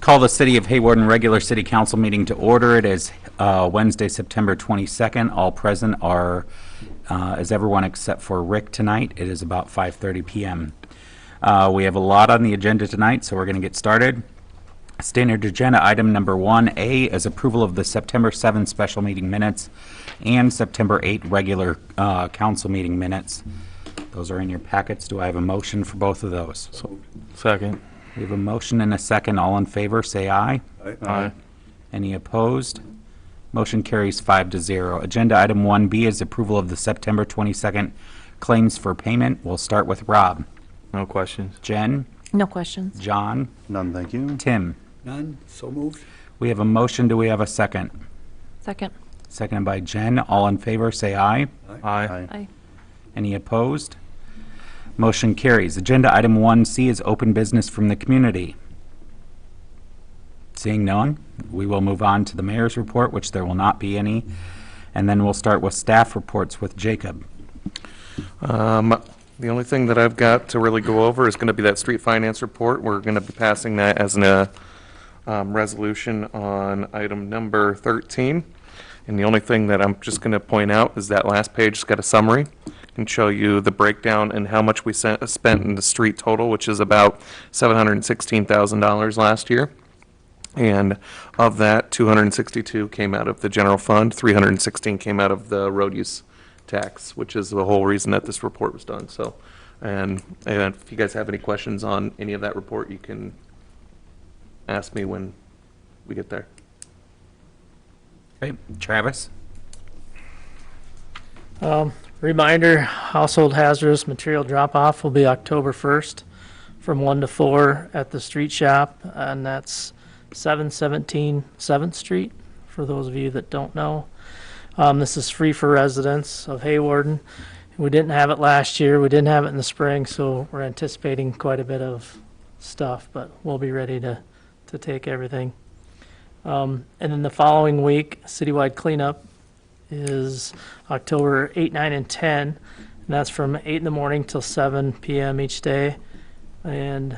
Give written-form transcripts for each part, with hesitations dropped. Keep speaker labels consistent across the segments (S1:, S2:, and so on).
S1: Call the City of Hayward regular City Council meeting to order. It is Wednesday, September 22nd. All present are, is everyone except for Rick tonight. It is about 5:30 p.m. We have a lot on the agenda tonight, so we're going to get started. Standard agenda item number 1A is approval of the September 7th special meeting minutes and September 8th regular council meeting minutes. Those are in your packets. Do I have a motion for both of those?
S2: Second.
S1: We have a motion and a second. All in favor, say aye.
S2: Aye.
S1: Any opposed? Motion carries 5-0. Agenda item 1B is approval of the September 22nd claims for payment. We'll start with Rob.
S2: No questions.
S1: Jen?
S3: No questions.
S1: John?
S4: None, thank you.
S1: Tim?
S4: None, so moved.
S1: We have a motion. Do we have a second?
S3: Second.
S1: Seconded by Jen. All in favor, say aye.
S2: Aye.
S3: Aye.
S1: Any opposed? Motion carries. Agenda item 1C is open business from the community. Seeing none, we will move on to the mayor's report, which there will not be any. And then we'll start with staff reports with Jacob.
S2: The only thing that I've got to really go over is going to be that street finance report. We're going to be passing that as a resolution on item number 13. And the only thing that I'm just going to point out is that last page has got a summary and show you the breakdown and how much we spent in the street total, which is about $716,000 last year. And of that, 262 came out of the general fund, 316 came out of the road use tax, which is the whole reason that this report was done. So, and if you guys have any questions on any of that report, you can ask me when we get there.
S1: Okay, Travis?
S5: Reminder, household hazardous material drop-off will be October 1st from 1 to 4 at the street shop, and that's 717 7th Street, for those of you that don't know. This is free for residents of Hawarden. We didn't have it last year. We didn't have it in the spring, so we're anticipating quite a bit of stuff, but we'll be ready to take everything. And then the following week, Citywide Cleanup is October 8, 9, and 10, and that's from 8 in the morning till 7 p.m. each day. And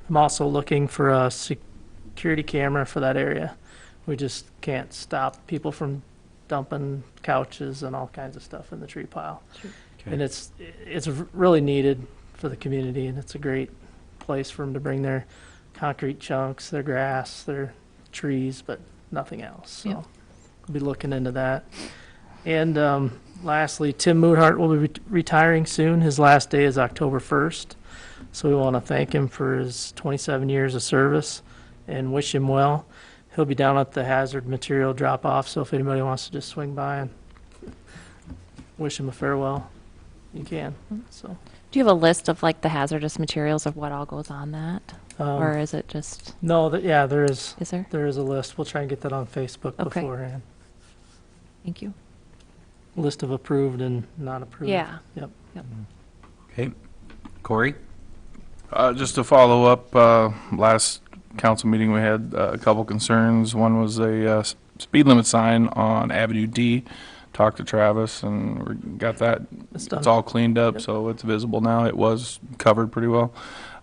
S5: I'm also looking for a security camera for that area. We just can't stop people from dumping couches and all kinds of stuff in the tree pile.
S3: Sure.
S1: Okay.
S5: And it's really needed for the community, and it's a great place for them to bring their concrete chunks, their grass, their trees, but nothing else. So
S3: Yep.
S5: we'll be looking into that. And lastly, Tim Moodhart will be retiring soon. His last day is October 1st. So we want to thank him for his 27 years of service and wish him well. He'll be down at the hazard material drop-off, so if anybody wants to just swing by and wish him a farewell, you can. So
S3: Do you have a list of like the hazardous materials of what all goes on that? Or is it just,
S5: no, yeah, there is.
S3: is there?
S5: There is a list. We'll try and get that on Facebook
S3: Okay.
S5: beforehand.
S3: Thank you.
S5: List of approved and not approved.
S3: Yeah.
S5: Yep.
S1: Okay. Corey?
S6: Just to follow up, last council meeting we had a couple concerns. One was a speed limit sign on Avenue D. Talked to Travis and we got that.
S5: It's done.
S6: It's all cleaned up,
S5: Yep.
S6: so it's visible now. It was covered pretty well.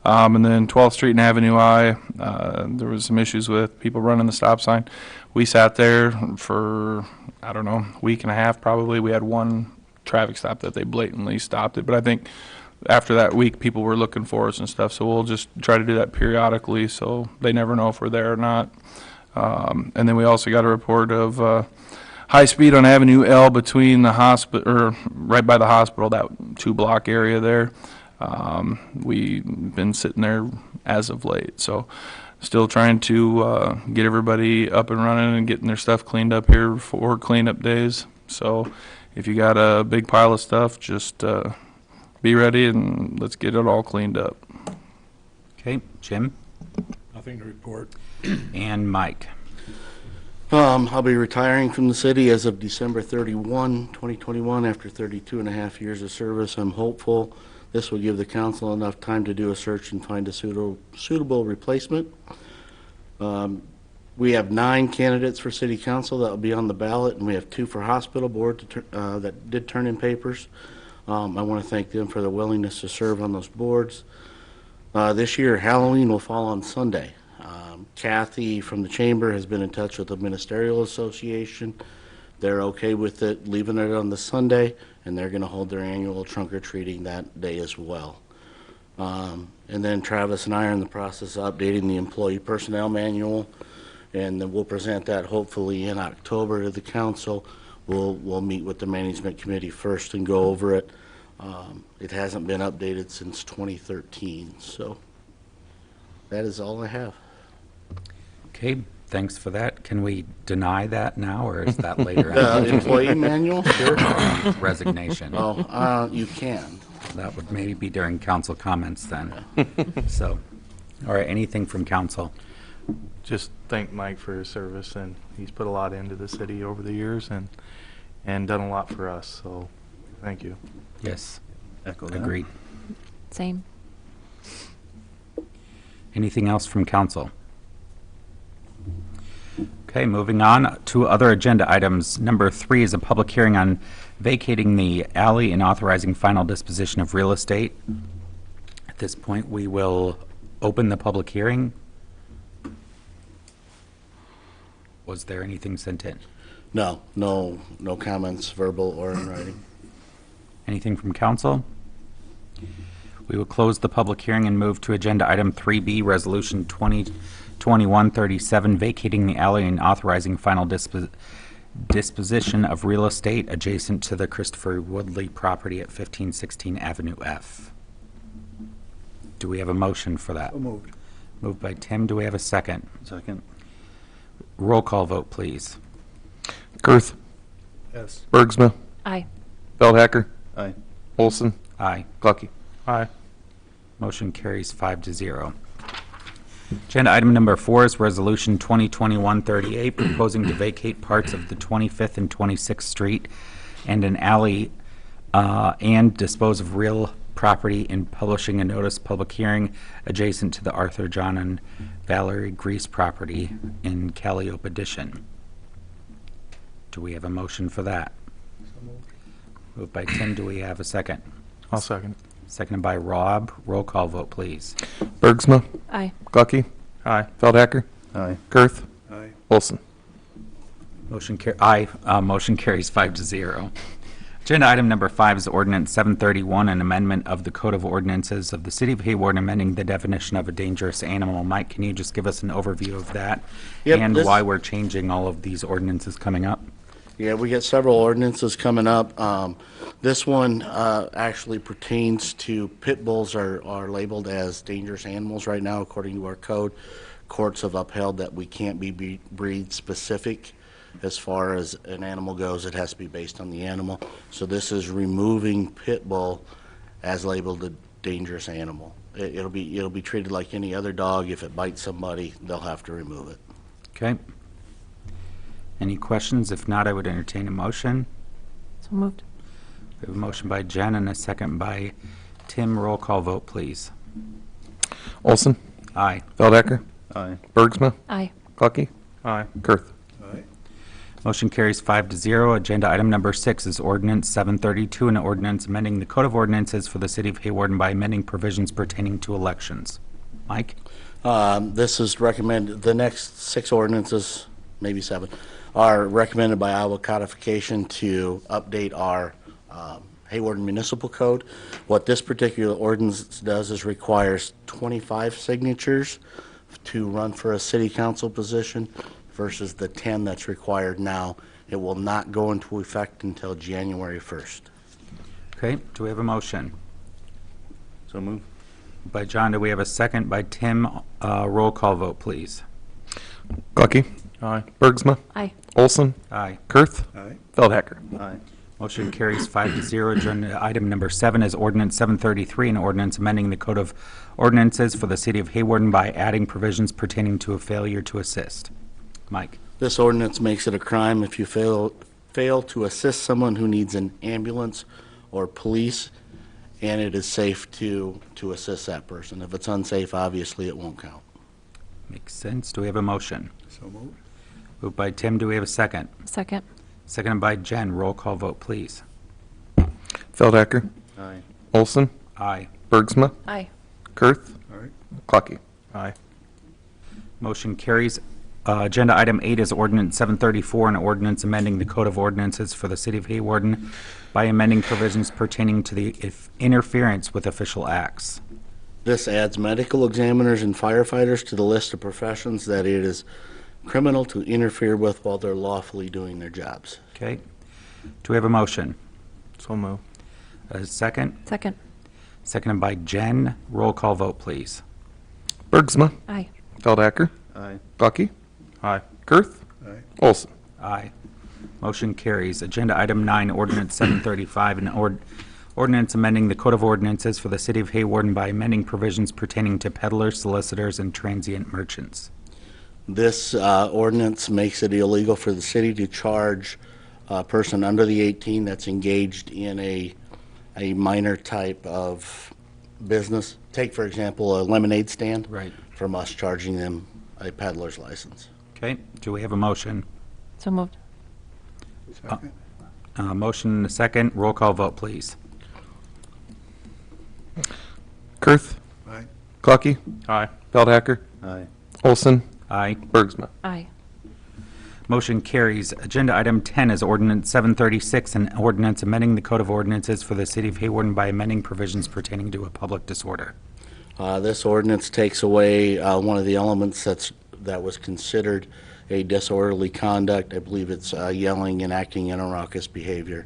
S6: And then 12th Street and Avenue I, there was some issues with people running the stop sign. We sat there for, I don't know, a week and a half probably. We had one traffic stop that they blatantly stopped it, but I think after that week, people were looking for us and stuff, so we'll just try to do that periodically so they never know if we're there or not. And then we also got a report of high speed on Avenue L between the hospital, or right by the hospital, that 2-block area there. We've been sitting there as of late, so still trying to get everybody up and running and getting their stuff cleaned up here for cleanup days. So if you got a big pile of stuff, just be ready and let's get it all cleaned up.
S1: Okay. Jim?
S4: Nothing to report.
S1: And Mike?
S7: I'll be retiring from the city as of December 31, 2021, after 32 and a half years of service. I'm hopeful this will give the council enough time to do a search and find a suitable replacement. We have 9 candidates for city council that will be on the ballot, and we have 2 for hospital board that did turn in papers. I want to thank them for their willingness to serve on those boards. This year, Halloween will fall on Sunday. Kathy from the chamber has been in touch with the Ministerial Association. They're okay with it, leaving it on the Sunday, and they're going to hold their annual trunk or treating that day as well. And then Travis and I are in the process of updating the employee personnel manual, and then we'll present that hopefully in October to the council. We'll meet with the management committee first and go over it. It hasn't been updated since 2013, so that is all I have.
S1: Okay, thanks for that. Can we deny that now, or is that later? on?
S7: Employee manual? Sure.
S1: Resignation.
S7: Oh, you can.
S1: That would maybe be during council comments then. So, all right, anything from council?
S8: Just thank Mike for his service, and he's put a lot into the city over the years and done a lot for us, so thank you.
S1: Yes,
S4: Echo that.
S1: agreed.
S3: Same.
S1: Anything else from council? Okay, moving on to other agenda items. Number 3 is a public hearing on vacating the alley and authorizing final disposition of real estate. At this point, we will open the public hearing. Was there anything sent in?
S7: No comments, verbal or in writing.
S1: Anything from council? We will close the public hearing and move to agenda item 3B, Resolution 2021-37, vacating the alley and authorizing final disposition of real estate adjacent to the Christopher Woodley property at 1516 Avenue F. Do we have a motion for that?
S4: So moved.
S1: Moved by Tim. Do we have a second?
S4: Second.
S1: Roll call vote, please.
S2: Girth,
S4: Yes.
S2: Bergsma,
S3: Aye.
S2: Feldhacker,
S4: Aye.
S2: Olson,
S1: Aye.
S2: Glucky.
S8: Aye.
S1: Motion carries 5-0. Agenda item number 4 is Resolution 2021-38, proposing to vacate parts of the 25th and 26th Street and an alley and dispose of real property and publishing a notice public hearing adjacent to the Arthur John and Valerie Grease property in Calliope Addition. Do we have a motion for that? Moved by Tim. Do we have a second?
S8: I'll second.
S1: Seconded by Rob. Roll call vote, please.
S2: Bergsma,
S3: Aye.
S2: Glucky,
S8: Aye.
S2: Feldhacker,
S4: Aye.
S2: Girth,
S4: Aye.
S2: Olson.
S1: Motion carries 5-0. Agenda item number 5 is Ordinance 731, an amendment of the Code of Ordinances of the City of Hayward, amending the definition of a dangerous animal. Mike, can you just give us an overview of that?
S7: Yep,
S1: And
S7: this-
S1: why we're changing all of these ordinances coming up?
S7: Yeah, we got several ordinances coming up. This one actually pertains to pit bulls are labeled as dangerous animals right now, according to our code. Courts have upheld that we can't be breed specific as far as an animal goes. It has to be based on the animal. So this is removing pit bull as labeled a dangerous animal. It'll be treated like any other dog. If it bites somebody, they'll have to remove it.
S1: Okay. Any questions? If not, I would entertain a motion.
S3: So moved.
S1: We have a motion by Jen and a second by Tim. Roll call vote, please.
S2: Olson,
S1: Aye.
S2: Feldhacker,
S4: Aye.
S2: Bergsma,
S3: Aye.
S2: Glucky,
S8: Aye.
S2: Girth.
S4: Aye.
S1: Motion carries 5-0. Agenda item number 6 is Ordinance 732, an ordinance amending the Code of Ordinances for the City of Hayward by amending provisions pertaining to elections. Mike?
S7: This is recommended, the next 6 ordinances, maybe 7, are recommended by Iowa Codification to update our Hayward Municipal Code. What this particular ordinance does is requires 25 signatures to run for a city council position versus the 10 that's required now. It will not go into effect until January 1st.
S1: Okay, do we have a motion?
S4: So moved.
S1: By John, do we have a second? By Tim, roll call vote, please.
S2: Glucky,
S8: Aye.
S2: Bergsma,
S3: Aye.
S2: Olson,
S1: Aye.
S2: Girth,
S4: Aye.
S2: Feldhacker.
S4: Aye.
S1: Motion carries 5-0. Agenda item number 7 is Ordinance 733, an ordinance amending the Code of Ordinances for the City of Hayward by adding provisions pertaining to a failure to assist. Mike?
S7: This ordinance makes it a crime if you fail to assist someone who needs an ambulance or police, and it is safe to assist that person. If it's unsafe, obviously it won't count.
S1: Makes sense. Do we have a motion?
S4: So moved.
S1: Moved by Tim. Do we have a second?
S3: Second.
S1: Seconded by Jen. Roll call vote, please.
S2: Feldhacker,
S4: Aye.
S2: Olson,
S1: Aye.
S2: Bergsma,
S3: Aye.
S2: Girth,
S4: All right.
S2: Glucky.
S8: Aye.
S1: Motion carries. Agenda item 8 is Ordinance 734, an ordinance amending the Code of Ordinances for the City of Hawarden by amending provisions pertaining to the interference with official acts.
S7: This adds medical examiners and firefighters to the list of professions that it is criminal to interfere with while they're lawfully doing their jobs.
S1: Okay. Do we have a motion?
S8: So move.
S1: A second?
S3: Second.
S1: Seconded by Jen. Roll call vote, please.
S2: Bergsma,
S3: Aye.
S2: Feldhacker,
S4: Aye.
S2: Bucky,
S8: Aye.
S2: Kurth,
S4: Aye.
S2: Olson.
S1: Aye. Motion carries. Agenda item 9, Ordinance 735, an ordinance amending the Code of Ordinances for the City of Hawarden by amending provisions pertaining to peddlers, solicitors, and transient merchants.
S7: This ordinance makes it illegal for the city to charge a person under the 18 that's engaged in a minor type of business. Take, for example, a lemonade stand.
S1: Right.
S7: From us charging them a peddler's license.
S1: Okay. Do we have a motion?
S3: So moved.
S4: Second.
S1: Motion and a second. Roll call vote, please.
S2: Kurth,
S4: Aye.
S2: Clucky,
S8: Aye.
S2: Feldhacker,
S4: Aye.
S2: Olson,
S1: Aye.
S2: Bergsma.
S3: Aye.
S1: Motion carries. Agenda item 10 is Ordinance 736, an ordinance amending the Code of Ordinances for the City of Hawarden by amending provisions pertaining to a public disorder.
S7: This ordinance takes away one of the elements that was considered a disorderly conduct. I believe it's yelling and acting in a raucous behavior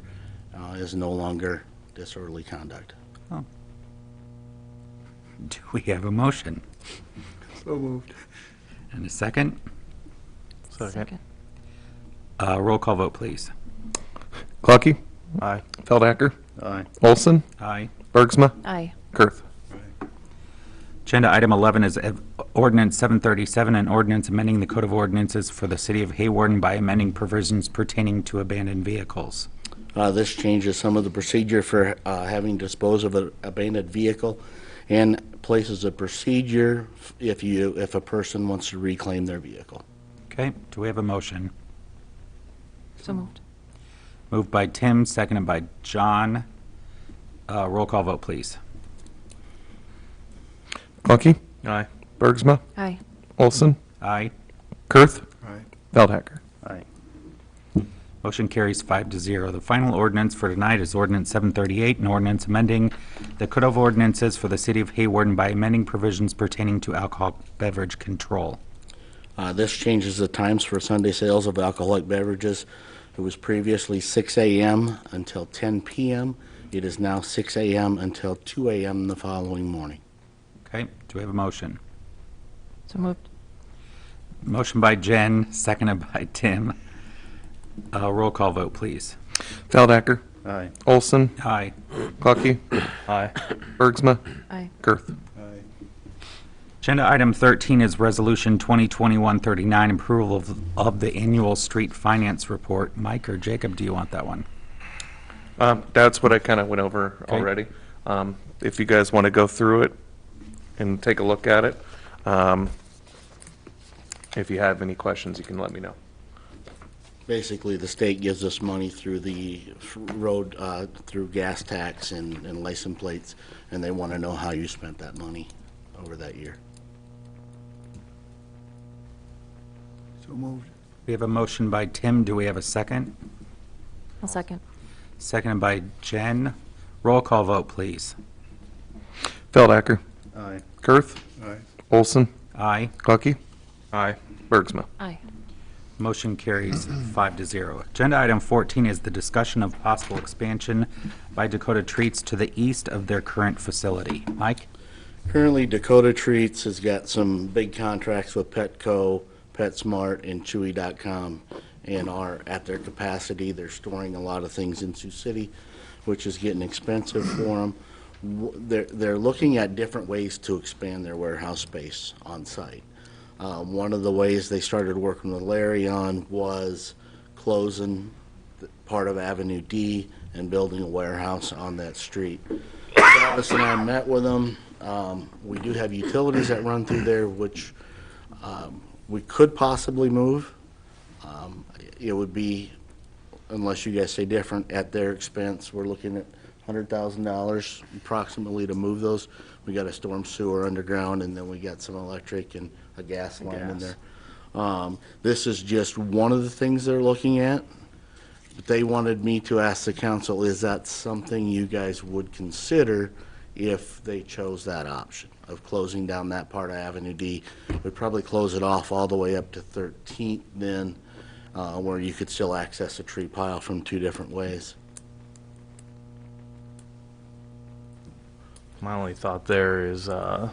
S7: is no longer disorderly conduct.
S1: Do we have a motion?
S4: So moved.
S1: And a second?
S8: Second.
S1: Roll call vote, please.
S2: Clucky,
S8: Aye.
S2: Feldhacker,
S4: Aye.
S2: Olson,
S1: Aye.
S2: Bergsma,
S3: Aye.
S2: Kurth.
S4: Aye.
S1: Agenda item 11 is Ordinance 737, an ordinance amending the Code of Ordinances for the City of Hawarden by amending provisions pertaining to abandoned vehicles.
S7: This changes some of the procedure for having dispose of an abandoned vehicle and places a procedure if a person wants to reclaim their vehicle.
S1: Okay, do we have a motion?
S3: So moved.
S1: Moved by Tim, seconded by John. Roll call vote, please.
S2: Clucky,
S8: Aye.
S2: Bergsma,
S3: Aye.
S2: Olson,
S1: Aye.
S2: Kurth,
S4: Aye.
S2: Feldhacker.
S4: Aye.
S1: Motion carries 5-0. The final ordinance for tonight is Ordinance 738, an ordinance amending the Code of Ordinances for the City of Hawarden by amending provisions pertaining to alcohol beverage control.
S7: This changes the times for Sunday sales of alcoholic beverages. It was previously 6 a.m. until 10 p.m. It is now 6 a.m. until 2 a.m. the following morning.
S1: Okay, do we have a motion?
S3: So moved.
S1: Motion by Jen, seconded by Tim. Roll call vote, please.
S2: Feldhacker,
S4: Aye.
S2: Olson,
S1: Aye.
S2: Clucky,
S8: Aye.
S2: Bergsma,
S3: Aye.
S2: Kurth.
S4: Aye.
S1: Agenda item 13 is Resolution 2021-39, approval of the annual street finance report. Mike or Jacob, do you want that one?
S2: That's what I kind of went over
S1: Okay.
S2: already. If you guys want to go through it and take a look at it, if you have any questions, you can let me know.
S7: Basically, the state gives us money through the road, through gas tax and license plates, and they want to know how you spent that money over that year.
S4: So moved.
S1: We have a motion by Tim. Do we have a second?
S3: I'll second.
S1: Seconded by Jen. Roll call vote, please.
S2: Feldhacker,
S4: Aye.
S2: Kurth,
S4: Aye.
S2: Olson,
S1: Aye.
S2: Clucky,
S8: Aye.
S2: Bergsma.
S3: Aye.
S1: Motion carries 5-0. Agenda item 14 is the discussion of possible expansion by Dakota Treats to the east of their current facility. Mike?
S7: Currently, Dakota Treats has got some big contracts with Petco, PetSmart, and Chewy.com, and are at their capacity. They're storing a lot of things in Sioux City, which is getting expensive for them. They're looking at different ways to expand their warehouse space on site. One of the ways they started working with Larry on was closing part of Avenue D and building a warehouse on that street. Travis and I met with them. We do have utilities that run through there, which we could possibly move. It would be, unless you guys say different, at their expense. We're looking at $100,000 approximately to move those. We got a storm sewer underground, and then we got some electric and a gas line in
S8: gas.
S7: there. This is just one of the things they're looking at. But they wanted me to ask the council, is that something you guys would consider if they chose that option of closing down that part of Avenue D? We'd probably close it off all the way up to 13th then, where you could still access a tree pile from two different ways.
S8: My only thought there is, the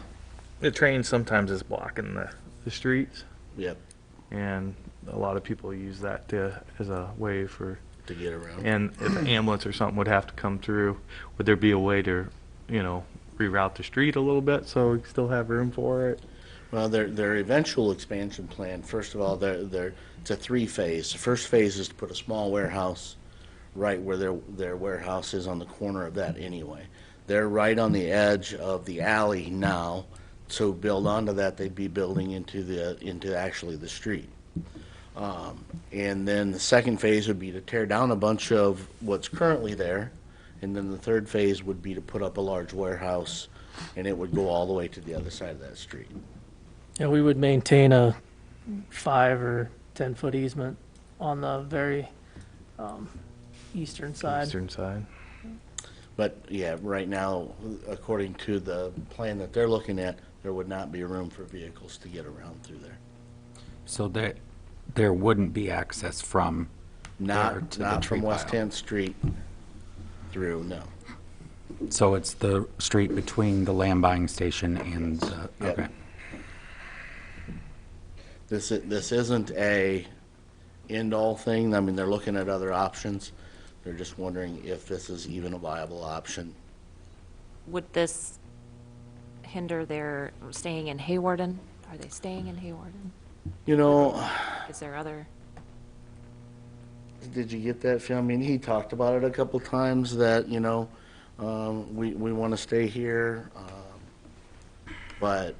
S8: train sometimes is blocking the streets,
S7: Yep,
S8: and a lot of people use that as a way for,
S7: to get around.
S8: and if an ambulance or something would have to come through, would there be a way to, reroute the street a little bit so we still have room for it?
S7: Well, their eventual expansion plan, first of all, it's a three-phase. The first phase is to put a small warehouse right where their warehouse is on the corner of that anyway. They're right on the edge of the alley now, so build onto that, they'd be building into actually the street. And then the second phase would be to tear down a bunch of what's currently there, and then the third phase would be to put up a large warehouse, and it would go all the way to the other side of that street.
S5: Yeah, we would maintain a 5 or 10-foot easement on the very eastern side.
S8: Eastern side.
S7: But, yeah, right now, according to the plan that they're looking at, there would not be room for vehicles to get around through there.
S1: So there wouldn't be access from there
S7: Not,
S1: to the
S7: not
S1: tree
S7: from West
S1: pile.
S7: 10th Street through, no.
S1: So it's the street between the land buying station and,
S7: Yep.
S1: okay.
S7: This isn't a end-all thing. I mean, they're looking at other options. They're just wondering if this is even a viable option.
S3: Would this hinder their staying in Hawarden? Are they staying in Hawarden?
S7: You know,
S3: Is there other?
S7: did you get that, Phil? I mean, he talked about it a couple times that, we want to stay here, but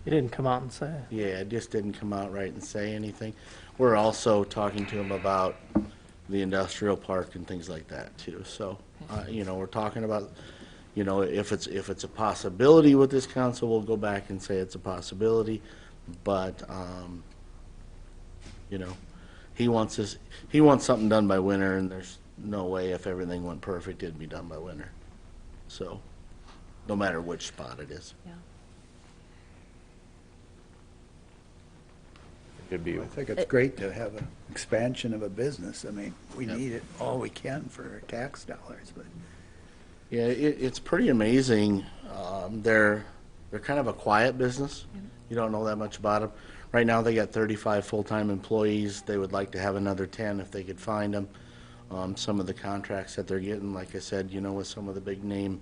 S5: He didn't come out and say it.
S7: yeah, it just didn't come out right and say anything. We're also talking to him about the industrial park and things like that too. So, we're talking about, if it's a possibility with this council, we'll go back and say it's a possibility. But, he wants something done by winter, and there's no way if everything went perfect, it'd be done by winter. So, no matter which spot it is.
S3: Yeah.
S8: Could be.
S4: I think it's great to have an expansion of a business. I mean, we need it all we can for tax dollars, but
S7: Yeah, it's pretty amazing. They're kind of a quiet business. You don't know that much about them. Right now, they got 35 full-time employees. They would like to have another 10 if they could find them. Some of the contracts that they're getting, like I said, with some of the big-name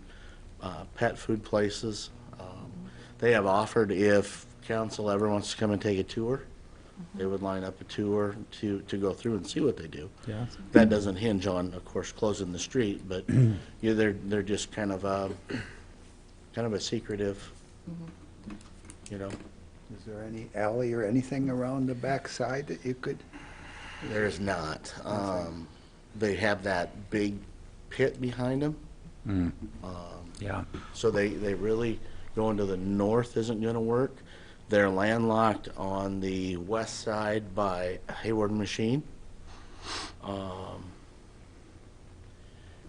S7: pet food places. They have offered if council ever wants to come and take a tour, they would line up a tour to go through and see what they do.
S1: Yeah.
S7: That doesn't hinge on, of course, closing the street, but they're just kind of a secretive,
S4: is there any alley or anything around the backside that you could?
S7: There is not. They have that big pit behind them,
S1: Yeah.
S7: so they really, going to the north isn't going to work. They're landlocked on the west side by Hayward Machine.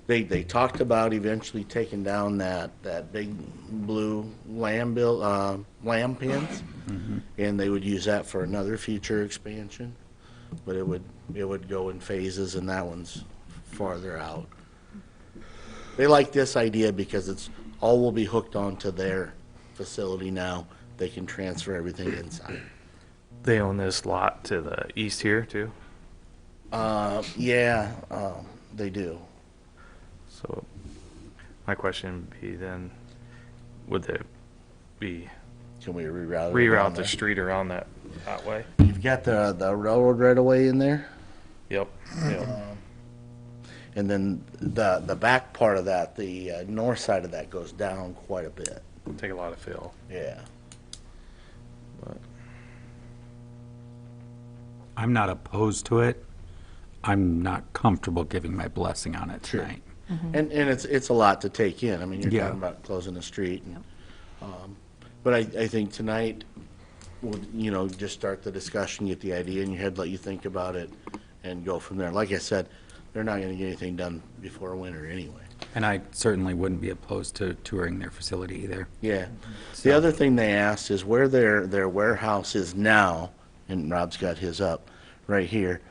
S7: They talked about eventually taking down that big blue lamb pens, and they would use that for another future expansion, but it would go in phases, and that one's farther out. They like this idea because it's all will be hooked onto their facility now. They can transfer everything inside.
S8: They own this lot to the east here too.
S7: Yeah, they do.
S8: So my question would be then, would there be
S7: Can we reroute it?
S8: reroute
S7: around
S8: the
S7: there?
S8: street around that way?
S7: You've got the railroad right away in there,
S8: Yep. Yep.
S7: and then the back part of that, the north side of that goes down quite a bit.
S8: Take a lot of fill.
S7: Yeah.
S8: But
S1: I'm not opposed to it. I'm not comfortable giving my blessing on it
S7: Sure.
S1: tonight.
S7: And it's a lot to take in. I mean, you're
S1: Yeah.
S7: talking about closing the street. But I think tonight, we'll, just start the discussion, get the idea in your head, let you think about it, and go from there. Like I said, they're not gonna get anything done before winter anyway.
S1: And I certainly wouldn't be opposed to touring their facility either.
S7: Yeah. The other thing they asked is where their warehouse is now, and Rob's got his up right here.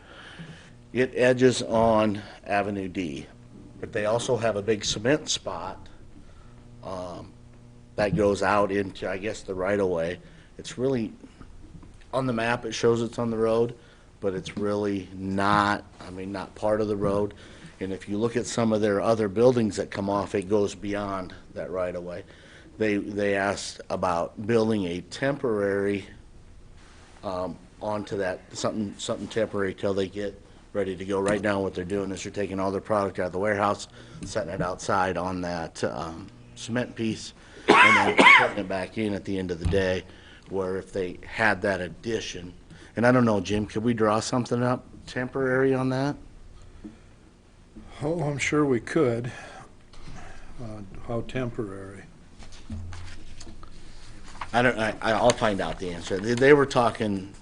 S7: It edges on Avenue D, but they also have a big cement spot that goes out into, I guess, the right-of-way. It's really, on the map, it shows it's on the road, but it's really not, not part of the road. And if you look at some of their other buildings that come off, it goes beyond that right-of-way. They asked about building a temporary onto that, something temporary till they get ready to go. Right now, what they're doing is they're taking all their product out of the warehouse, setting it outside on that cement piece, and then putting it back in at the end of the day, where if they had that addition, and I don't know, Jim, could we draw something up temporary on that?
S9: Oh, I'm sure we could. How temporary?
S7: I'll find out the answer. They were talking,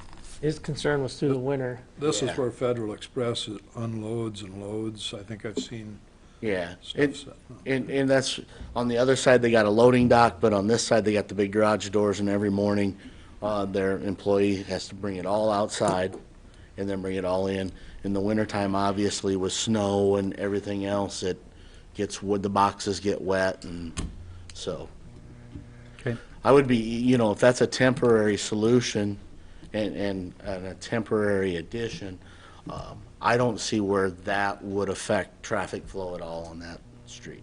S5: His concern was through the winter.
S9: This
S7: Yeah.
S9: is where Federal Express unloads and loads. I think I've seen
S7: yeah.
S9: stuff set.
S7: And that's, on the other side, they got a loading dock, but on this side, they got the big garage doors, and every morning, their employee has to bring it all outside and then bring it all in. In the wintertime, obviously, with snow and everything else, it gets wood, the boxes get wet, and so.
S1: Okay.
S7: I would be, if that's a temporary solution and a temporary addition, I don't see where that would affect traffic flow at all on that street.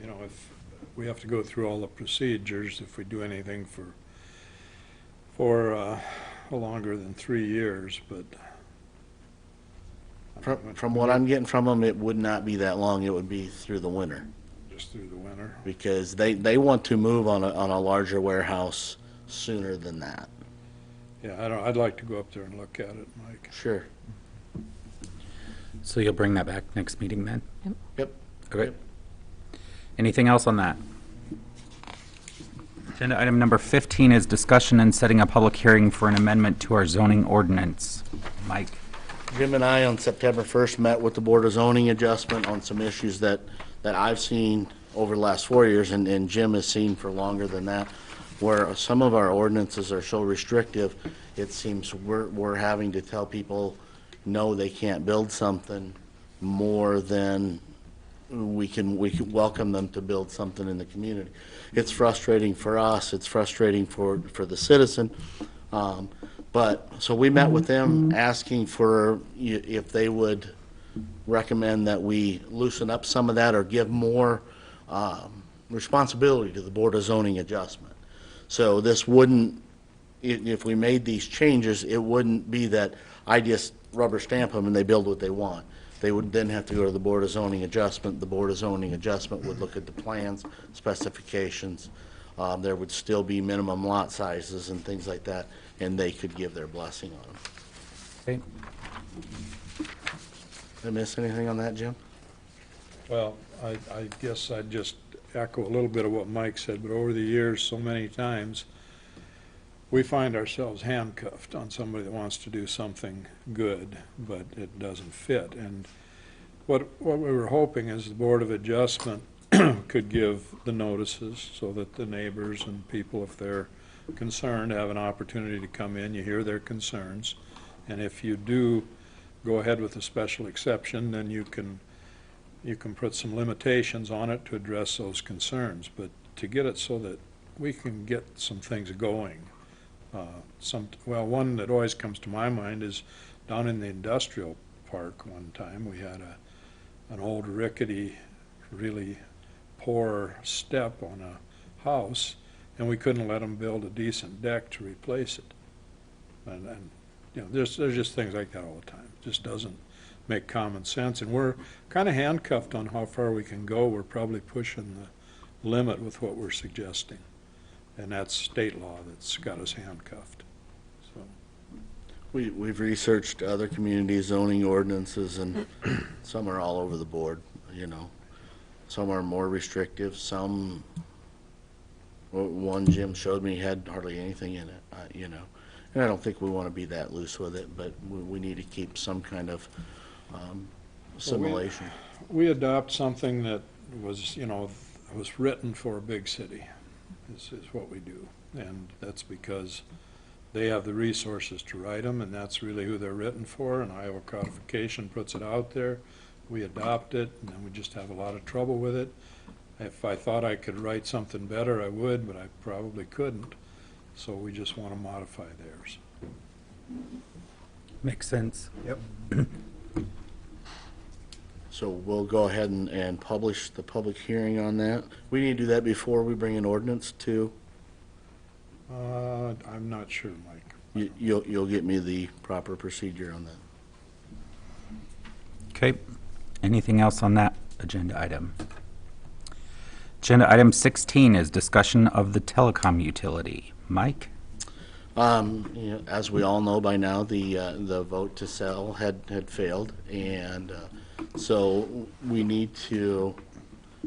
S9: If we have to go through all the procedures, if we do anything for longer than 3 years, but.
S7: From what I'm getting from them, it would not be that long. It would be through the winter.
S9: Just through the winter.
S7: Because they want to move on a larger warehouse sooner than that.
S9: Yeah, I'd like to go up there and look at it, Mike.
S7: Sure.
S1: So you'll bring that back next meeting then?
S7: Yep.
S1: Okay. Anything else on that? Agenda item number 15 is discussion and setting a public hearing for an amendment to our zoning ordinance. Mike?
S7: Jim and I on September 1st met with the Board of Zoning Adjustment on some issues that I've seen over the last 4 years, and Jim has seen for longer than that, where some of our ordinances are so restrictive, it seems we're having to tell people, no, they can't build something more than we can welcome them to build something in the community. It's frustrating for us, it's frustrating for the citizen, so we met with them asking for if they would recommend that we loosen up some of that or give more responsibility to the Board of Zoning Adjustment. So this wouldn't, if we made these changes, it wouldn't be that I just rubber stamp them and they build what they want. They would then have to go to the Board of Zoning Adjustment. The Board of Zoning Adjustment would look at the plans, specifications. There would still be minimum lot sizes and things like that, and they could give their blessing on them.
S1: Okay.
S7: Did I miss anything on that, Jim?
S9: Well, I guess I'd just echo a little bit of what Mike said, but over the years, so many times, we find ourselves handcuffed on somebody that wants to do something good, but it doesn't fit. And what we were hoping is the Board of Adjustment could give the notices so that the neighbors and people, if they're concerned, have an opportunity to come in, you hear their concerns. And if you do go ahead with a special exception, then you can put some limitations on it to address those concerns. But to get it so that we can get some things going, one that always comes to my mind is down in the industrial park one time, we had an old rickety, really poor step on a house, and we couldn't let them build a decent deck to replace it. And there's just things like that all the time. It just doesn't make common sense, and we're kind of handcuffed on how far we can go. We're probably pushing the limit with what we're suggesting, and that's state law that's got us handcuffed. So
S7: We've researched other community zoning ordinances, and some are all over the board, Some are more restrictive, some One Jim showed me had hardly anything in it, you know. And I don't think we want to be that loose with it, but we need to keep some kind of simulation.
S9: We adopt something that was, was written for a big city, is what we do. And that's because they have the resources to write them, and that's really who they're written for, and Iowa codification puts it out there. We adopt it, and then we just have a lot of trouble with it. If I thought I could write something better, I would, but I probably couldn't. So we just want to modify theirs.
S1: Makes sense.
S4: Yep.
S7: So we'll go ahead and publish the public hearing on that. We need to do that before we bring an ordinance to,
S9: I'm not sure, Mike.
S7: you'll get me the proper procedure on that.
S1: Okay. Anything else on that agenda item? Agenda item 16 is discussion of the telecom utility. Mike?
S7: As we all know by now, the vote to sell had failed, and so we need to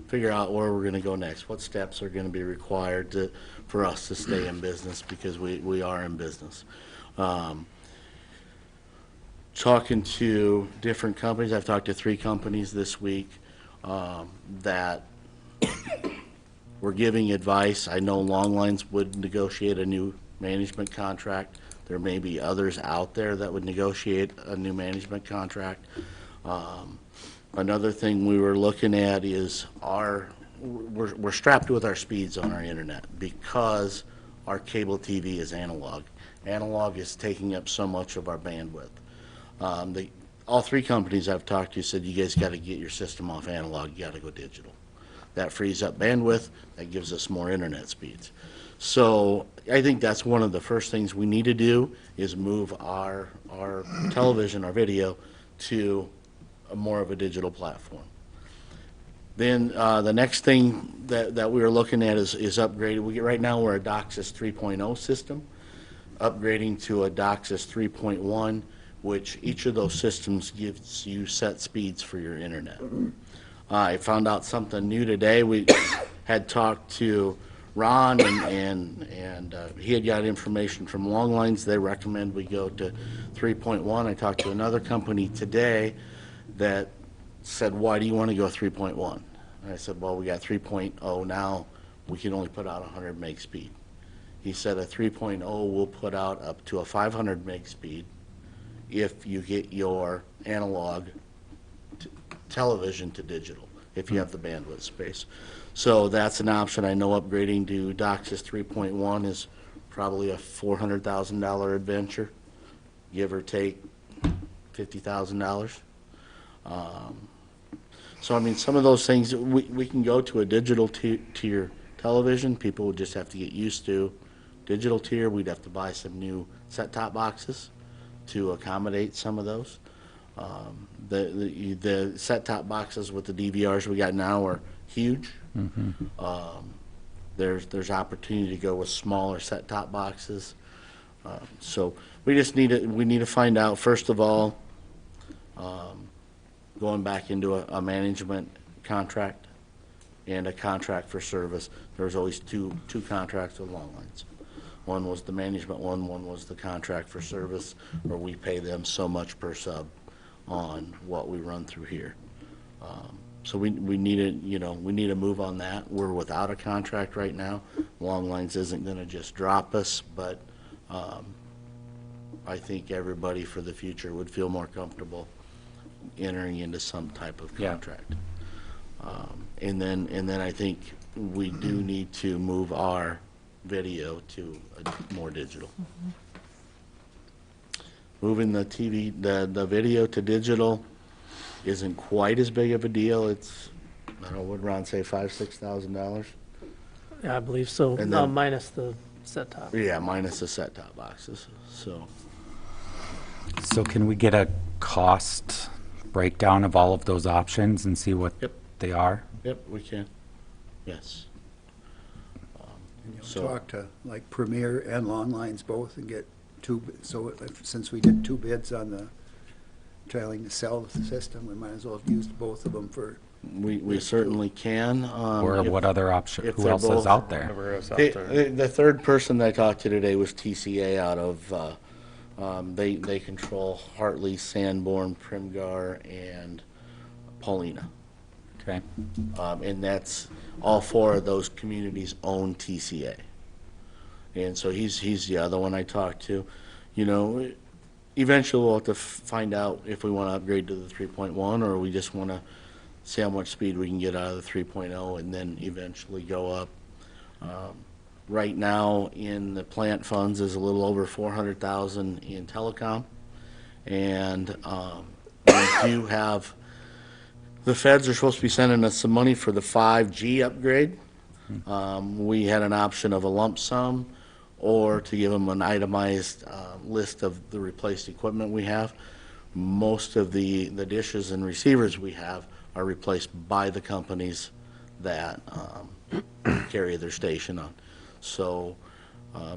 S7: figure out where we're going to go next. What steps are going to be required for us to stay in business, because we are in business. Talking to different companies, I've talked to 3 companies this week that were giving advice. I know Long Lines would negotiate a new management contract. There may be others out there that would negotiate a new management contract. Another thing we were looking at is we're strapped with our speeds on our internet because our cable TV is analog. Analog is taking up so much of our bandwidth. All 3 companies I've talked to said, you guys got to get your system off analog, you got to go digital. That frees up bandwidth, that gives us more internet speeds. So I think that's one of the first things we need to do, is move our television, our video, to more of a digital platform. Then the next thing that we were looking at is upgraded. Right now we're a DOCSIS 3.0 system, upgrading to a DOCSIS 3.1, which each of those systems gives you set speeds for your internet. I found out something new today. We had talked to Ron, and he had got information from Long Lines. They recommend we go to 3.1. I talked to another company today that said, why do you want to go 3.1? And I said, well, we got 3.0 now. We can only put out 100 meg speed. He said a 3.0 will put out up to a 500 meg speed if you get your analog television to digital, if you have the bandwidth space. So that's an option. I know upgrading to DOCSIS 3.1 is probably a $400,000 adventure, give or take $50,000. So I mean, some of those things, we can go to a digital tier television. People would just have to get used to digital tier. We'd have to buy some new set-top boxes to accommodate some of those. The set-top boxes with the DVRs we got now are huge. There's opportunity to go with smaller set-top boxes. So we just need to find out, first of all, going back into a management contract and a contract for service. There's always two contracts with Long Lines. One was the management one was the contract for service, where we pay them so much per sub on what we run through here. So we need to move on that. We're without a contract right now. Long Lines isn't going to just drop us, but I think everybody for the future would feel more comfortable entering into some type of contract. And then I think we do need to move our video to a more digital. Moving the TV, the video to digital isn't quite as big of a deal. It's, I don't know, what Ron say, $5,000-$6,000?
S5: Yeah, I believe so,
S7: And then-
S5: minus the set-top.
S7: Yeah, minus the set-top boxes. So
S1: So can we get a cost breakdown of all of those options and see what
S7: Yep.
S1: they are?
S7: yep, we can. Yes.
S4: And you'll
S7: So-
S4: talk to like Premier and Long Lines both and get since we did 2 bids on the trying to sell the system, we might as well have used both of them for
S7: We certainly can.
S1: Or
S7: if-
S1: what other option,
S7: if
S1: who
S7: they're
S1: else is
S7: both-
S1: out there?
S2: Whatever else out
S7: They-
S2: there.
S7: The third person that I talked to today was TCA out of, they control Hartley, Sanborn, Primgar, and Paulina.
S1: Okay,
S7: And that's, all four of those communities own TCA. And so he's the other one I talked to. You know, eventually we'll have to find out if we want to upgrade to the 3.1 or we just want to see how much speed we can get out of the 3.0 and then eventually go up. Right now in the plant funds is a little over 400,000 in telecom. And we do have, the feds are supposed to be sending us some money for the 5G upgrade. We had an option of a lump sum or to give them an itemized list of the replaced equipment we have. Most of the dishes and receivers we have are replaced by the companies that carry their station on. So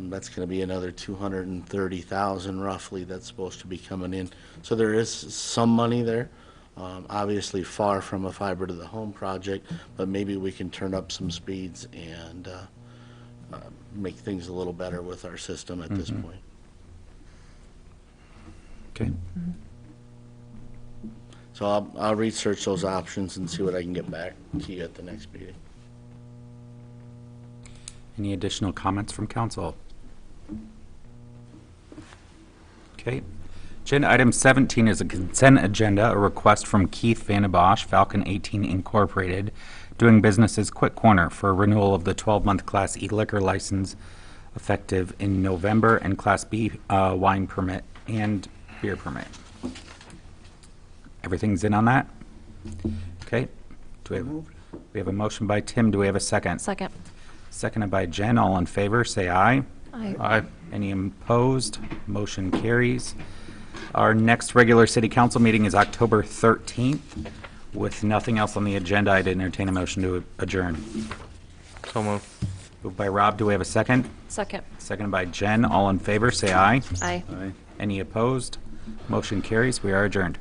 S7: that's going to be another 230,000 roughly that's supposed to be coming in. So there is some money there. Obviously far from a fiber to the home project, but maybe we can turn up some speeds and make things a little better with our system at this point.
S1: okay.
S7: So I'll research those options and see what I can get back to you at the next meeting.
S1: Any additional comments from council? Okay. Agenda item 17 is a consent agenda, a request from Keith Van Bosch, Falcon 18 Incorporated, doing business as Quick Corner for renewal of the 12-month Class E liquor license effective in November and Class B wine permit and beer permit. Everything's in on that? Okay. We have a motion by Tim. Do we have a second?
S3: Second.
S1: Seconded by Jen. All in favor, say aye.
S3: Aye.
S6: Aye.
S1: Any opposed? Motion carries. Our next regular city council meeting is October 13th. With nothing else on the agenda, I'd entertain a motion to adjourn.
S2: So moved.
S1: Moved by Rob. Do we have a second?
S3: Second.
S1: Seconded by Jen. All in favor, say aye.
S3: Aye.
S1: Any opposed? Motion carries. We are adjourned.